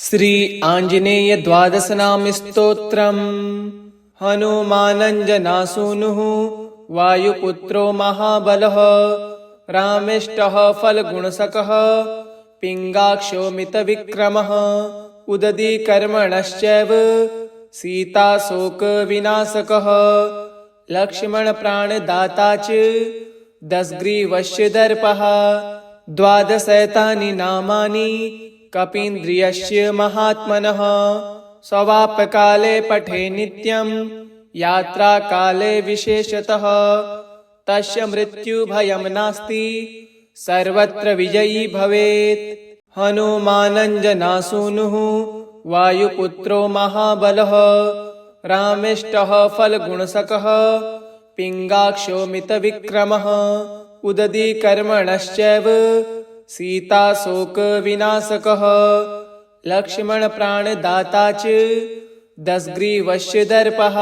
श्री आंजनेय द्वादशनाम स्तोत्रम्। हनुमानञ्जनासूनुः वायुपुत्रो महाबलः, रामेष्टः फलगुणसकः, पिङ्गाक्षो मितविक्रमः, उदधीकर्मणश्चैव सीताशोकविनाशकः, लक्ष्मणप्राणदाता च दशग्रीवस्य दर्पः। द्वादशैतानि नामानि कपीन्द्रियस्य महात्मनः, स्ववापकाले पठे नित्यं यात्राकाले विशेषतः, तस्य मृत्युभयं नास्ति सर्वत्र विजयी भवेत्। हनुमानञ्जनासूनुः वायुपुत्रो महाबलः, रामेष्टः फलगुणसकः, पिङ्गाक्षो मितविक्रमः, उदधीकर्मणश्चैव सीताशोकविनाशकः, लक्ष्मणप्राणदाता च दशग्रीवस्य दर्पः।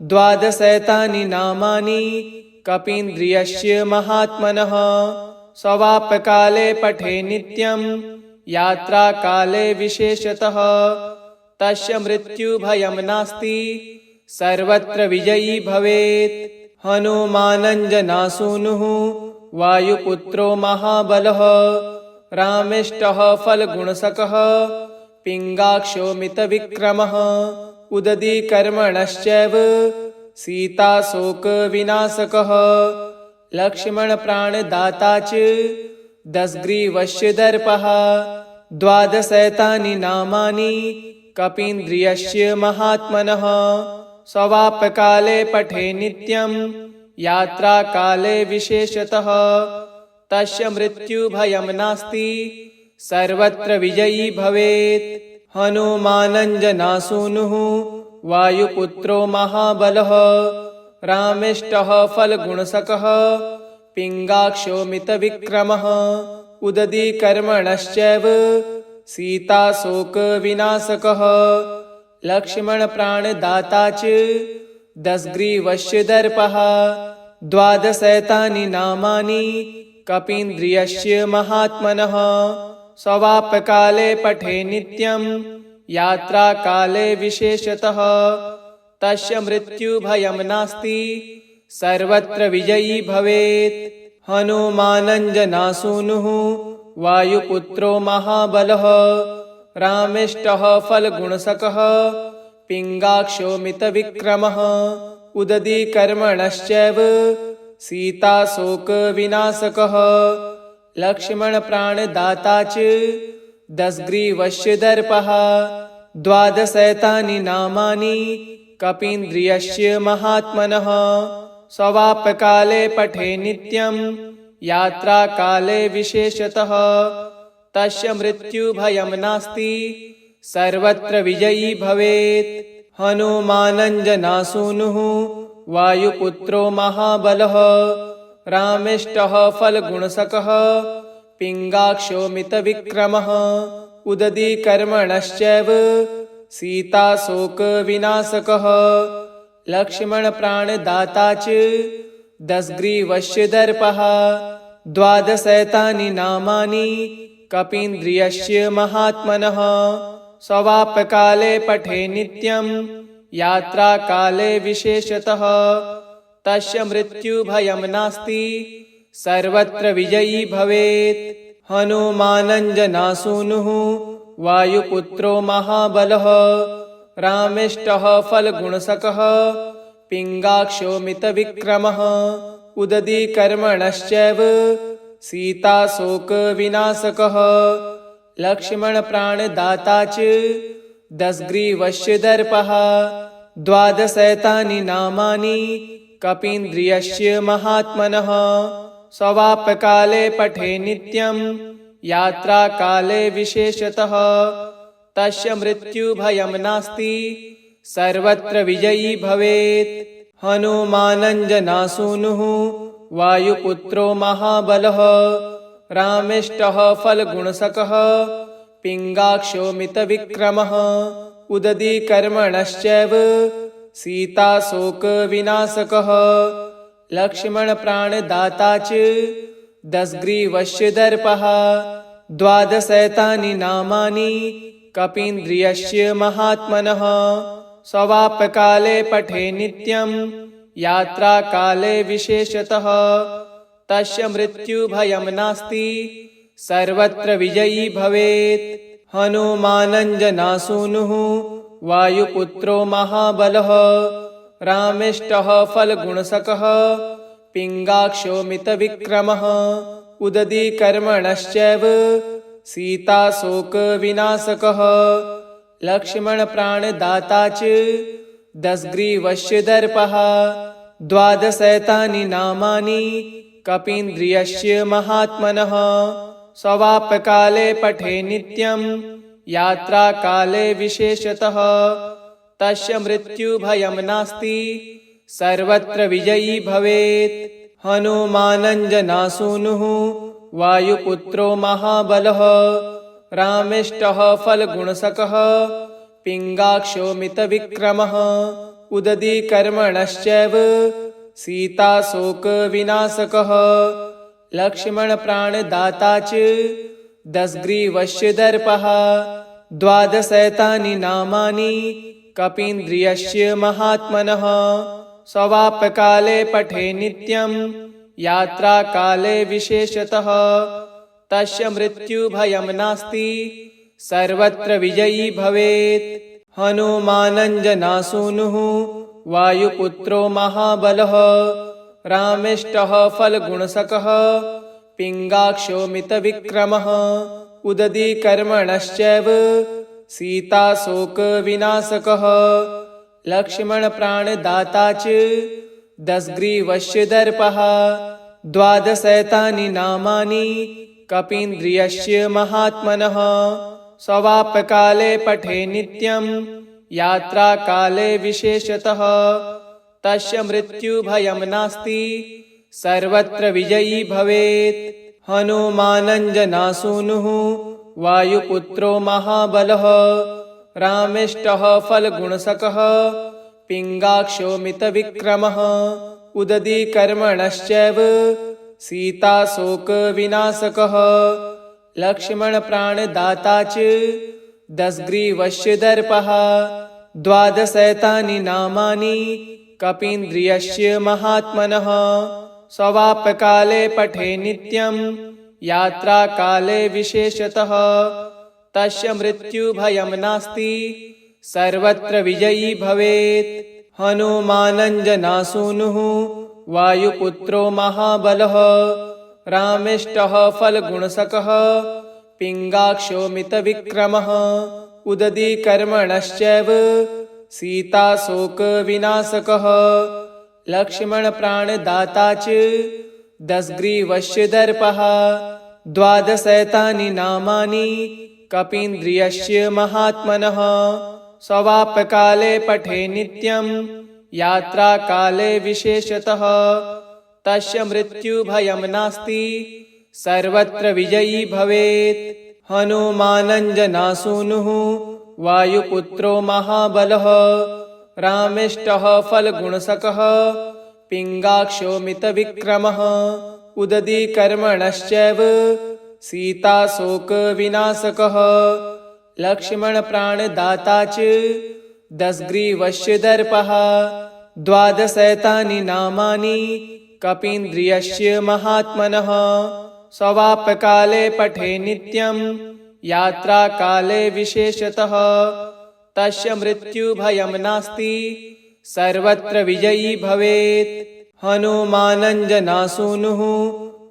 द्वादशैतानि नामानि कपीन्द्रियस्य महात्मनः, स्ववापकाले पठे नित्यं यात्राकाले विशेषतः, तस्य मृत्युभयं नास्ति सर्वत्र विजयी भवेत्। हनुमानञ्जनासूनुः वायुपुत्रो महाबलः, रामेष्टः फलगुणसकः, पिङ्गाक्षो मितविक्रमः, उदधीकर्मणश्चैव सीताशोकविनाशकः, लक्ष्मणप्राणदाता च दशग्रीवस्य दर्पः। द्वादशैतानि नामानि कपीन्द्रियस्य महात्मनः, स्ववापकाले पठे नित्यं यात्राकाले विशेषतः, तस्य मृत्युभयं नास्ति सर्वत्र विजयी भवेत्। हनुमानञ्जनासूनुः वायुपुत्रो महाबलः, रामेष्टः फलगुणसकः, पिङ्गाक्षो मितविक्रमः, उदधीकर्मणश्चैव सीताशोकविनाशकः, लक्ष्मणप्राणदाता च दशग्रीवस्य दर्पः। द्वादशैतानि नामानि कपीन्द्रियस्य महात्मनः, स्ववापकाले पठे नित्यं यात्राकाले विशेषतः, तस्य मृत्युभयं नास्ति सर्वत्र विजयी भवेत्। हनुमानञ्जनासूनुः वायुपुत्रो महाबलः, रामेष्टः फलगुणसकः, पिङ्गाक्षो मितविक्रमः, उदधीकर्मणश्चैव सीताशोकविनाशकः, लक्ष्मणप्राणदाता च दशग्रीवस्य दर्पः। द्वादशैतानि नामानि कपीन्द्रियस्य महात्मनः, स्ववापकाले पठे नित्यं यात्राकाले विशेषतः, तस्य मृत्युभयं नास्ति सर्वत्र विजयी भवेत्। हनुमानञ्जनासूनुः वायुपुत्रो महाबलः, रामेष्टः फलगुणसकः, पिङ्गाक्षो मितविक्रमः, उदधीकर्मणश्चैव सीताशोकविनाशकः, लक्ष्मणप्राणदाता च दशग्रीवस्य दर्पः। द्वादशैतानि नामानि कपीन्द्रियस्य महात्मनः, स्ववापकाले पठे नित्यं यात्राकाले विशेषतः, तस्य मृत्युभयं नास्ति सर्वत्र विजयी भवेत्। हनुमानञ्जनासूनुः वायुपुत्रो महाबलः, रामेष्टः फलगुणसकः, पिङ्गाक्षो मितविक्रमः, उदधीकर्मणश्चैव सीताशोकविनाशकः, लक्ष्मणप्राणदाता च दशग्रीवस्य दर्पः। द्वादशैतानि नामानि कपीन्द्रियस्य महात्मनः, स्ववापकाले पठे नित्यं यात्राकाले विशेषतः, तस्य मृत्युभयं नास्ति सर्वत्र विजयी भवेत्। हनुमानञ्जनासूनुः वायुपुत्रो महाबलः, रामेष्टः फलगुणसकः, पिङ्गाक्षो मितविक्रमः, उदधीकर्मणश्चैव सीताशोकविनाशकः, लक्ष्मणप्राणदाता च दशग्रीवस्य दर्पः। द्वादशैतानि नामानि कपीन्द्रियस्य महात्मनः स्वापकाले पठे नित्यं यात्राकाले विशेषतः तस्य मृत्युभयं नास्ति सर्वत्र विजयी भवेत्। हनुमानञ्जनासूनुः वायुपुत्रो महाबलः रामेष्टः फलगुणसकः पिङ्गाक्षो मितविक्रमः उदधीकर्मणश्चैव सीताशोकविनाशकः लक्ष्मणप्राणदाता च दशग्रीवस्य दर्पः द्वादशैतानि नामानि कपीन्द्रियस्य महात्मनः स्वापकाले पठे नित्यं यात्राकाले विशेषतः तस्य मृत्युभयं नास्ति सर्वत्र विजयी भवेत्। हनुमानञ्जनासूनुः वायुपुत्रो महाबलः रामेष्टः फलगुणसकः पिङ्गाक्षो मितविक्रमः उदधीकर्मणश्चैव सीताशोकविनाशकः लक्ष्मणप्राणदाता च दशग्रीवस्य दर्पः द्वादशैतानि नामानि कपीन्द्रियस्य महात्मनः स्वापकाले पठे नित्यं यात्राकाले विशेषतः तस्य मृत्युभयं नास्ति सर्वत्र विजयी भवेत्। हनुमानञ्जनासूनुः वायुपुत्रो महाबलः रामेष्टः फलगुणसकः पिङ्गाक्षो मितविक्रमः उदधीकर्मणश्चैव सीताशोकविनाशकः लक्ष्मणप्राणदाता च दशग्रीवस्य दर्पः द्वादशैतानि नामानि कपीन्द्रियस्य महात्मनः स्वापकाले पठे नित्यं यात्राकाले विशेषतः तस्य मृत्युभयं नास्ति सर्वत्र विजयी भवेत्। हनुमानञ्जनासूनुः वायुपुत्रो महाबलः रामेष्टः फलगुणसकः पिङ्गाक्षो मितविक्रमः उदधीकर्मणश्चैव सीताशोकविनाशकः लक्ष्मणप्राणदाता च दशग्रीवस्य दर्पः द्वादशैतानि नामानि कपीन्द्रियस्य महात्मनः स्वापकाले पठे नित्यं यात्राकाले विशेषतः तस्य मृत्युभयं नास्ति सर्वत्र विजयी भवेत्। हनुमानञ्जनासूनुः वायुपुत्रो महाबलः रामेष्टः फलगुणसकः पिङ्गाक्षो मितविक्रमः उदधीकर्मणश्चैव सीताशोकविनाशकः लक्ष्मणप्राणदाता च दशग्रीवस्य दर्पः द्वादशैतानि नामानि कपीन्द्रियस्य महात्मनः स्वापकाले पठे नित्यं यात्राकाले विशेषतः तस्य मृत्युभयं नास्ति सर्वत्र विजयी भवेत्। हनुमानञ्जनासूनुः वायुपुत्रो महाबलः रामेष्टः फलगुणसकः पिङ्गाक्षो मितविक्रमः उदधीकर्मणश्चैव सीताशोकविनाशकः लक्ष्मणप्राणदाता च दशग्रीवस्य दर्पः द्वादशैतानि नामानि कपीन्द्रियस्य महात्मनः स्वापकाले पठे नित्यं यात्राकाले विशेषतः तस्य मृत्युभयं नास्ति सर्वत्र विजयी भवेत्। हनुमानञ्जनासूनुः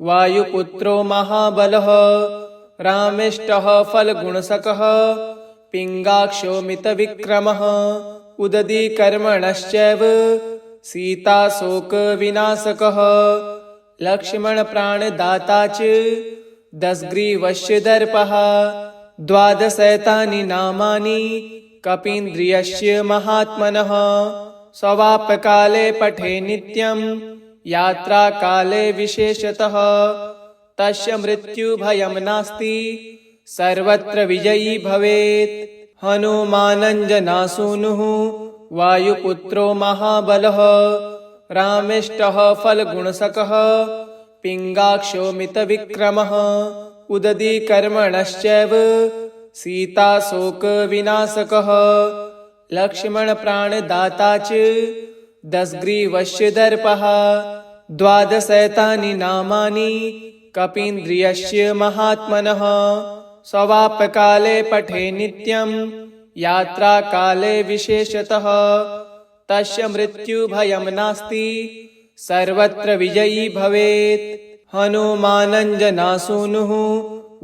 वायुपुत्रो महाबलः रामेष्टः फलगुणसकः पिङ्गाक्षो मितविक्रमः उदधीकर्मणश्चैव सीताशोकविनाशकः लक्ष्मणप्राणदाता च दशग्रीवस्य दर्पः द्वादशैतानि नामानि कपीन्द्रियस्य महात्मनः स्वापकाले पठे नित्यं यात्राकाले विशेषतः तस्य मृत्युभयं नास्ति सर्वत्र विजयी भवेत्। हनुमानञ्जनासूनुः वायुपुत्रो महाबलः रामेष्टः फलगुणसकः पिङ्गाक्षो मितविक्रमः उदधीकर्मणश्चैव सीताशोकविनाशकः लक्ष्मणप्राणदाता च दशग्रीवस्य दर्पः द्वादशैतानि नामानि कपीन्द्रियस्य महात्मनः स्ववापकाले पठे नित्यं यात्राकाले विशेषतः तस्य मृत्युभयं नास्ति सर्वत्र विजयी भवेत्। हनुमानञ्जनासूनुः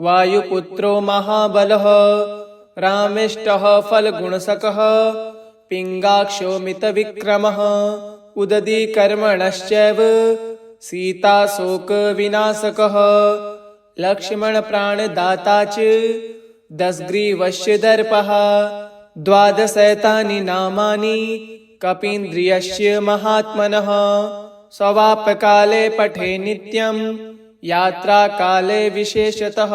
वायुपुत्रो महाबलः रामेष्टः फलगुणसकः पिङ्गाक्षो मितविक्रमः उदधीकर्मणश्चैव सीताशोकविनाशकः लक्ष्मणप्राणदाता च दशग्रीवस्य दर्पः द्वादशैतानि नामानि कपीन्द्रियस्य महात्मनः स्ववापकाले पठे नित्यं यात्राकाले विशेषतः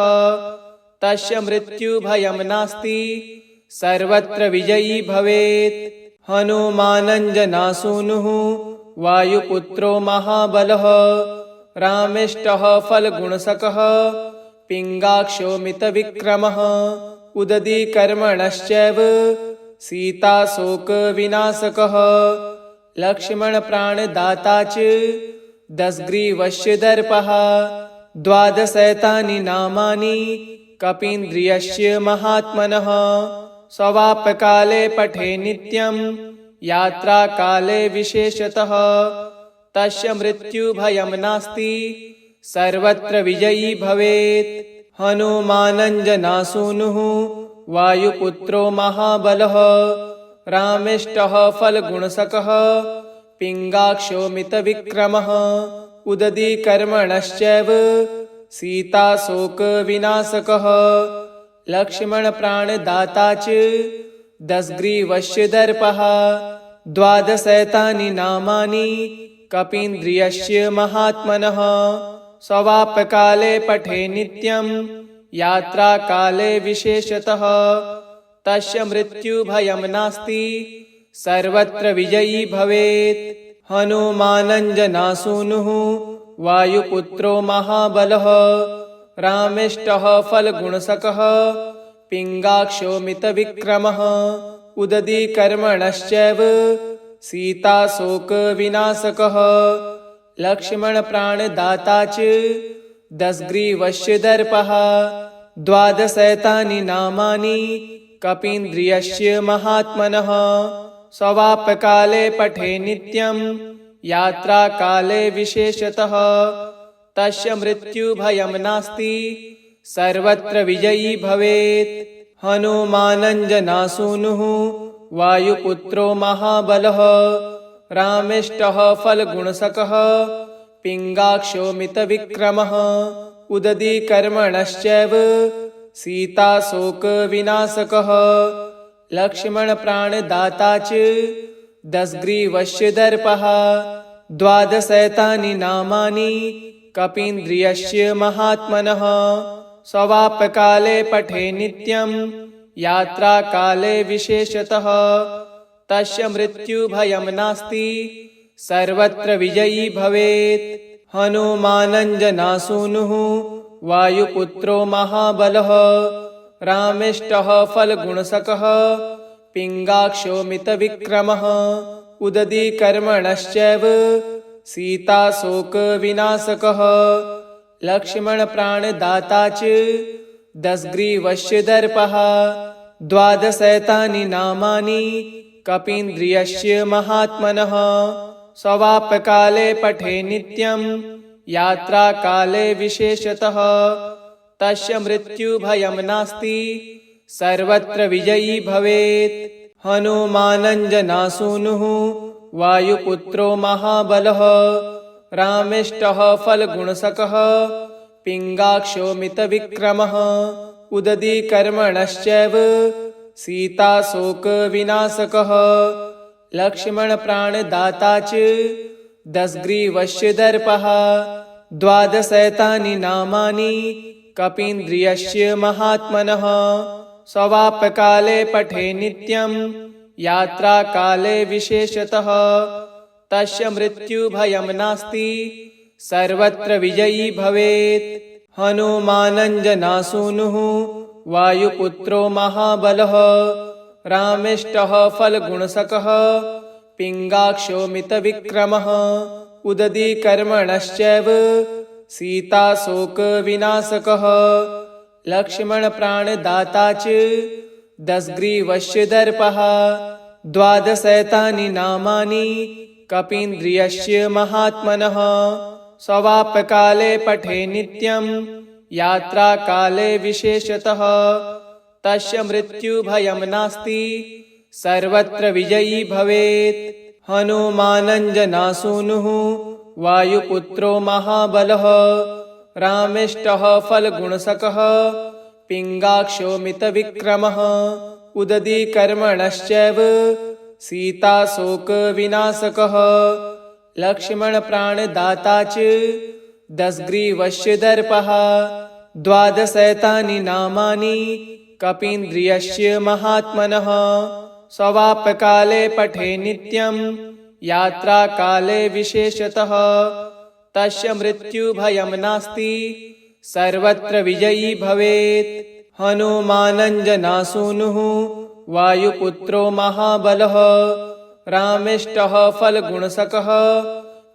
तस्य मृत्युभयं नास्ति सर्वत्र विजयी भवेत्। हनुमानञ्जनासूनुः वायुपुत्रो महाबलः रामेष्टः फलगुणसकः पिङ्गाक्षो मितविक्रमः उदधीकर्मणश्चैव सीताशोकविनाशकः लक्ष्मणप्राणदाता च दशग्रीवस्य दर्पः द्वादशैतानि नामानि कपीन्द्रियस्य महात्मनः स्ववापकाले पठे नित्यं यात्राकाले विशेषतः तस्य मृत्युभयं नास्ति सर्वत्र विजयी भवेत्। हनुमानञ्जनासूनुः वायुपुत्रो महाबलः रामेष्टः फलगुणसकः पिङ्गाक्षो मितविक्रमः उदधीकर्मणश्चैव सीताशोकविनाशकः लक्ष्मणप्राणदाता च दशग्रीवस्य दर्पः द्वादशैतानि नामानि कपीन्द्रियस्य महात्मनः स्ववापकाले पठे नित्यं यात्राकाले विशेषतः तस्य मृत्युभयं नास्ति सर्वत्र विजयी भवेत्। हनुमानञ्जनासूनुः वायुपुत्रो महाबलः रामेष्टः फलगुणसकः पिङ्गाक्षो मितविक्रमः उदधीकर्मणश्चैव सीताशोकविनाशकः लक्ष्मणप्राणदाता च दशग्रीवस्य दर्पः द्वादशैतानि नामानि कपीन्द्रियस्य महात्मनः स्ववापकाले पठे नित्यं यात्राकाले विशेषतः तस्य मृत्युभयं नास्ति सर्वत्र विजयी भवेत्। हनुमानञ्जनासूनुः वायुपुत्रो महाबलः रामेष्टः फलगुणसकः पिङ्गाक्षो मितविक्रमः उदधीकर्मणश्चैव सीताशोकविनाशकः लक्ष्मणप्राणदाता च दशग्रीवस्य दर्पः द्वादशैतानि नामानि कपीन्द्रियस्य महात्मनः स्ववापकाले पठे नित्यं यात्राकाले विशेषतः तस्य मृत्युभयं नास्ति सर्वत्र विजयी भवेत्। हनुमानञ्जनासूनुः वायुपुत्रो महाबलः रामेष्टः फलगुणसकः पिङ्गाक्षो मितविक्रमः उदधीकर्मणश्चैव सीताशोकविनाशकः लक्ष्मणप्राणदाता च दशग्रीवस्य दर्पः द्वादशैतानि नामानि कपीन्द्रियस्य महात्मनः स्ववापकाले पठे नित्यं यात्राकाले विशेषतः तस्य मृत्युभयं नास्ति सर्वत्र विजयी भवेत्। हनुमानञ्जनासूनुः वायुपुत्रो महाबलः रामेष्टः फलगुणसकः पिङ्गाक्षो मितविक्रमः उदधीकर्मणश्चैव सीताशोकविनाशकः लक्ष्मणप्राणदाता च दशग्रीवस्य दर्पः द्वादशैतानि नामानि कपीन्द्रियस्य महात्मनः स्ववापकाले पठे नित्यं यात्राकाले विशेषतः तस्य मृत्युभयं नास्ति सर्वत्र विजयी भवेत्। हनुमानञ्जनासूनुः वायुपुत्रो महाबलः रामेष्टः फलगुणसकः पिङ्गाक्षो मितविक्रमः उदधीकर्मणश्चैव सीताशोकविनाशकः लक्ष्मणप्राणदाता च दशग्रीवस्य दर्पः द्वादशैतानि नामानि कपीन्द्रियस्य महात्मनः स्वापकाले पठे नित्यं यात्राकाले विशेषतः तस्य मृत्युभयं नास्ति सर्वत्र विजयी भवेत्। हनुमानञ्जनासूनुः वायुपुत्रो महाबलः रामेष्टः फलगुणसकः पिङ्गाक्षो मितविक्रमः उदधीकर्मणश्चैव सीताशोकविनाशकः लक्ष्मणप्राणदाता च दशग्रीवस्य दर्पः द्वादशैतानि नामानि कपीन्द्रियस्य महात्मनः स्वापकाले पठे नित्यं यात्राकाले विशेषतः तस्य मृत्युभयं नास्ति सर्वत्र विजयी भवेत्। हनुमानञ्जनासूनुः वायुपुत्रो महाबलः रामेष्टः फलगुणसकः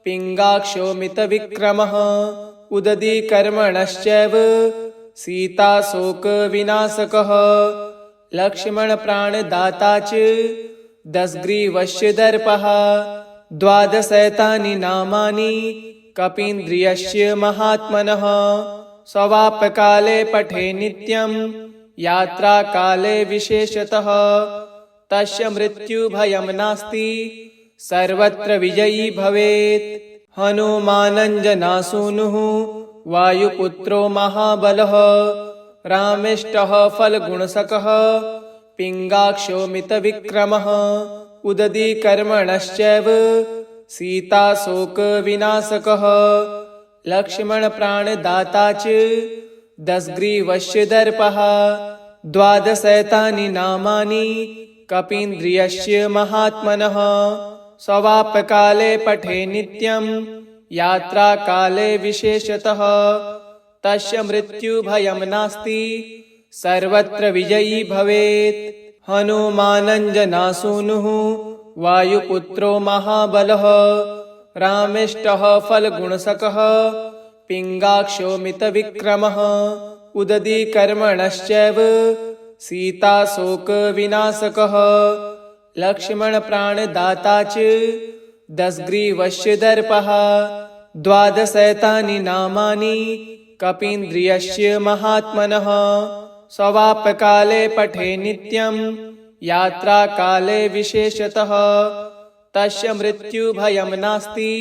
पिङ्गाक्षो मितविक्रमः उदधीकर्मणश्चैव सीताशोकविनाशकः लक्ष्मणप्राणदाता च दशग्रीवस्य दर्पः द्वादशैतानि नामानि कपीन्द्रियस्य महात्मनः स्वापकाले पठे नित्यं यात्राकाले विशेषतः तस्य मृत्युभयं नास्ति सर्वत्र विजयी भवेत्। हनुमानञ्जनासूनुः वायुपुत्रो महाबलः रामेष्टः फलगुणसकः पिङ्गाक्षो मितविक्रमः उदधीकर्मणश्चैव सीताशोकविनाशकः लक्ष्मणप्राणदाता च दशग्रीवस्य दर्पः द्वादशैतानि नामानि कपीन्द्रियस्य महात्मनः स्वापकाले पठे नित्यं यात्राकाले विशेषतः तस्य मृत्युभयं नास्ति सर्वत्र विजयी भवेत्। हनुमानञ्जनासूनुः वायुपुत्रो महाबलः रामेष्टः फलगुणसकः पिङ्गाक्षो मितविक्रमः उदधीकर्मणश्चैव सीताशोकविनाशकः लक्ष्मणप्राणदाता च दशग्रीवस्य दर्पः द्वादशैतानि नामानि कपीन्द्रियस्य महात्मनः स्वापकाले पठे नित्यं यात्राकाले विशेषतः तस्य मृत्युभयं नास्ति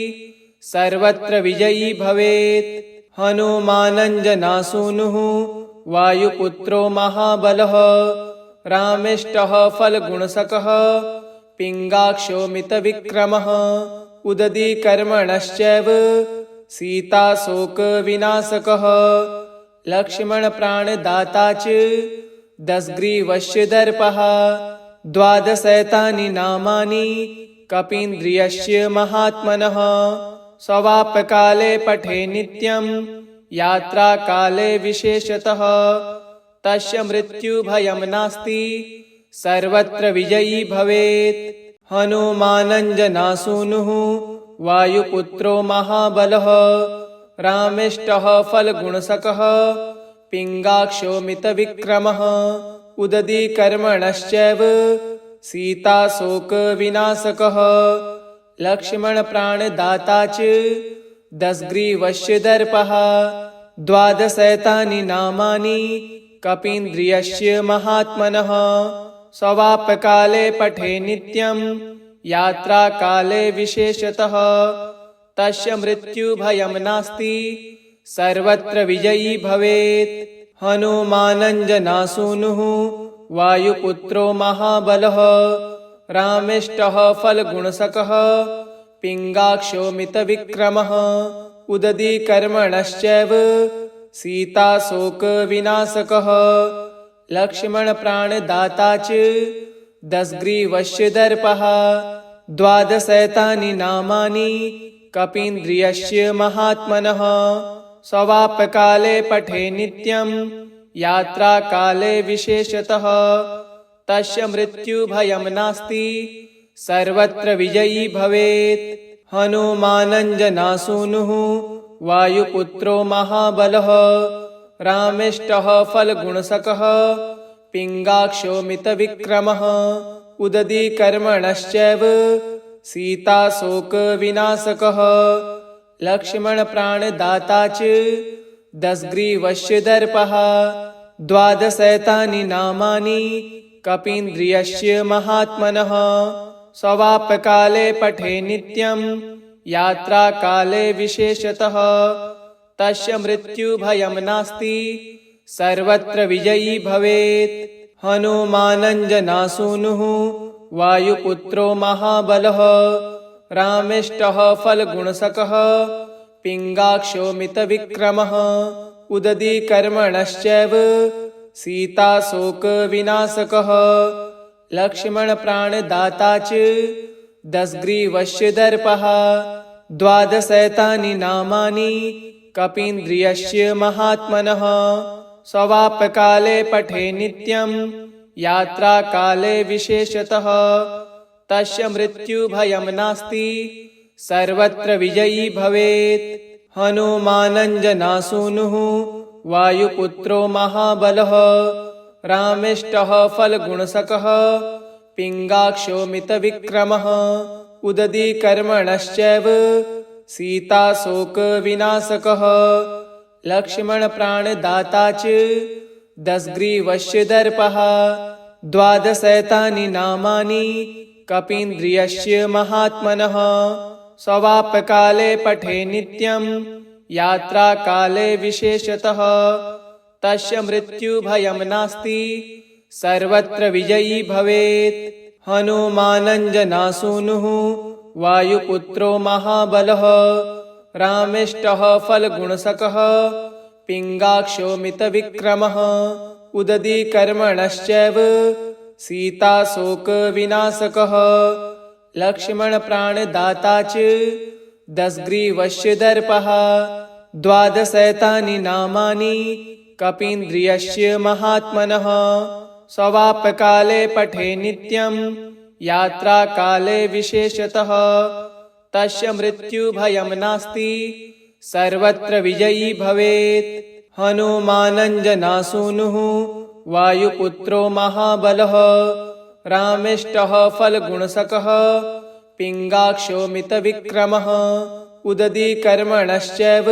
सर्वत्र विजयी भवेत्। हनुमानञ्जनासूनुः वायुपुत्रो महाबलः रामेष्टः फलगुणसकः पिङ्गाक्षो मितविक्रमः उदधीकर्मणश्चैव सीताशोकविनाशकः लक्ष्मणप्राणदाता च दशग्रीवस्य दर्पः द्वादशैतानि नामानि कपीन्द्रियस्य महात्मनः स्वापकाले पठे नित्यं यात्राकाले विशेषतः तस्य मृत्युभयं नास्ति सर्वत्र विजयी भवेत्। हनुमानञ्जनासूनुः वायुपुत्रो महाबलः रामेष्टः फलगुणसकः पिङ्गाक्षो मितविक्रमः उदधीकर्मणश्चैव सीताशोकविनाशकः लक्ष्मणप्राणदाता च दशग्रीवस्य दर्पः द्वादशैतानि नामानि कपीन्द्रियस्य महात्मनः स्वापकाले पठे नित्यं यात्राकाले विशेषतः तस्य मृत्युभयं नास्ति सर्वत्र विजयी भवेत्। हनुमानञ्जनासूनुः वायुपुत्रो महाबलः रामेष्टः फलगुणसकः पिङ्गाक्षो मितविक्रमः उदधीकर्मणश्चैव सीताशोकविनाशकः लक्ष्मणप्राणदाता च दशग्रीवस्य दर्पः द्वादशैतानि नामानि कपीन्द्रियस्य महात्मनः स्वापकाले पठे नित्यं यात्राकाले विशेषतः तस्य मृत्युभयं नास्ति सर्वत्र विजयी भवेत्। हनुमानञ्जनासूनुः वायुपुत्रो महाबलः रामेष्टः फलगुणसकः पिङ्गाक्षो मितविक्रमः उदधीकर्मणश्चैव सीताशोकविनाशकः लक्ष्मणप्राणदाता च दशग्रीवस्य दर्पः। द्वादशैतानि नामानि कपीन्द्रियस्य महात्मनः स्वापकाले पठे नित्यं यात्राकाले विशेषतः तस्य मृत्युभयं नास्ति सर्वत्र विजयी भवेत्। हनुमानञ्जनासूनुः वायुपुत्रो महाबलः रामेष्टः फलगुणसकः पिङ्गाक्षो मितविक्रमः उदधीकर्मणश्चैव सीताशोकविनाशकः लक्ष्मणप्राणदाता च दशग्रीवस्य दर्पः। द्वादशैतानि नामानि कपीन्द्रियस्य महात्मनः स्वापकाले पठे नित्यं यात्राकाले विशेषतः तस्य मृत्युभयं नास्ति सर्वत्र विजयी भवेत्। हनुमानञ्जनासूनुः वायुपुत्रो महाबलः रामेष्टः फलगुणसकः पिङ्गाक्षो मितविक्रमः उदधीकर्मणश्चैव सीताशोकविनाशकः लक्ष्मणप्राणदाता च दशग्रीवस्य दर्पः। द्वादशैतानि नामानि कपीन्द्रियस्य महात्मनः स्वापकाले पठे नित्यं यात्राकाले विशेषतः तस्य मृत्युभयं नास्ति सर्वत्र विजयी भवेत्। हनुमानञ्जनासूनुः वायुपुत्रो महाबलः रामेष्टः फलगुणसकः पिङ्गाक्षो मितविक्रमः उदधीकर्मणश्चैव सीताशोकविनाशकः लक्ष्मणप्राणदाता च दशग्रीवस्य दर्पः। द्वादशैतानि नामानि कपीन्द्रियस्य महात्मनः स्वापकाले पठे नित्यं यात्राकाले विशेषतः तस्य मृत्युभयं नास्ति सर्वत्र विजयी भवेत्। हनुमानञ्जनासूनुः वायुपुत्रो महाबलः रामेष्टः फलगुणसकः पिङ्गाक्षो मितविक्रमः उदधीकर्मणश्चैव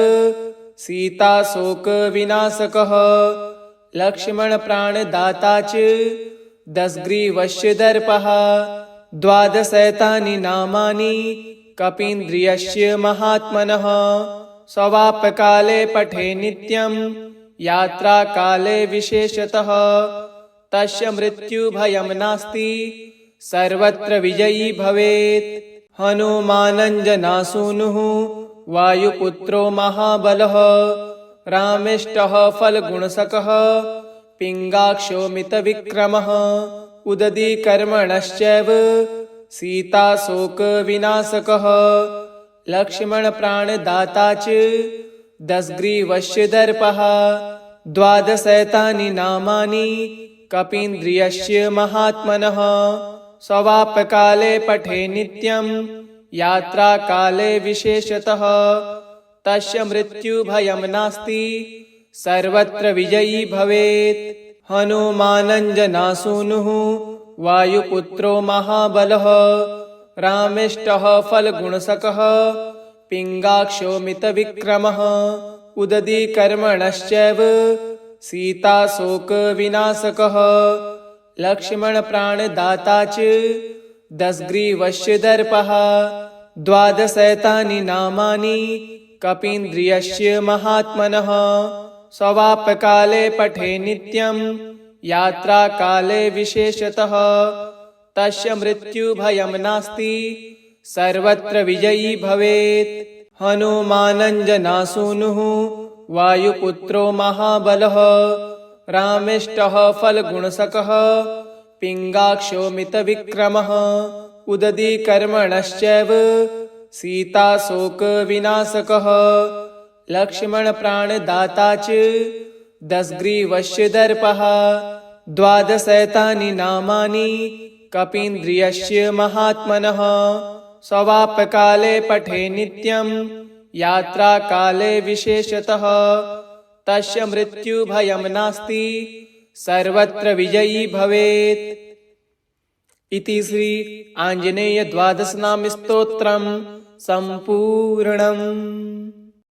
सीताशोकविनाशकः लक्ष्मणप्राणदाता च दशग्रीवस्य दर्पः। द्वादशैतानि नामानि कपीन्द्रियस्य महात्मनः स्वापकाले पठे नित्यं यात्राकाले विशेषतः तस्य मृत्युभयं नास्ति सर्वत्र विजयी भवेत्। हनुमानञ्जनासूनुः वायुपुत्रो महाबलः रामेष्टः फलगुणसकः पिङ्गाक्षो मितविक्रमः उदधीकर्मणश्चैव सीताशोकविनाशकः लक्ष्मणप्राणदाता च दशग्रीवस्य दर्पः। द्वादशैतानि नामानि कपीन्द्रियस्य महात्मनः स्वापकाले पठे नित्यं यात्राकाले विशेषतः तस्य मृत्युभयं नास्ति सर्वत्र विजयी भवेत्। हनुमानञ्जनासूनुः वायुपुत्रो महाबलः रामेष्टः फलगुणसकः पिङ्गाक्षो मितविक्रमः उदधीकर्मणश्चैव सीताशोकविनाशकः लक्ष्मणप्राणदाता च दशग्रीवस्य दर्पः। द्वादशैतानि नामानि कपीन्द्रियस्य महात्मनः स्वापकाले पठे नित्यं यात्राकाले विशेषतः तस्य मृत्युभयं नास्ति सर्वत्र विजयी भवेत्। हनुमानञ्जनासूनुः वायुपुत्रो महाबलः रामेष्टः फलगुणसकः पिङ्गाक्षो मितविक्रमः उदधीकर्मणश्चैव सीताशोकविनाशकः लक्ष्मणप्राणदाता च दशग्रीवस्य दर्पः 12 नामानि कपीन्द्रियस्य महात्मनः स्ववापकाले पठे नित्यं यात्राकाले विशेषतः तस्य मृत्युभयं नास्ति सर्वत्र विजयी भवेत् इति श्री आञ्जनेय 12 नाम स्तोत्रम् सम्पूर्णम्।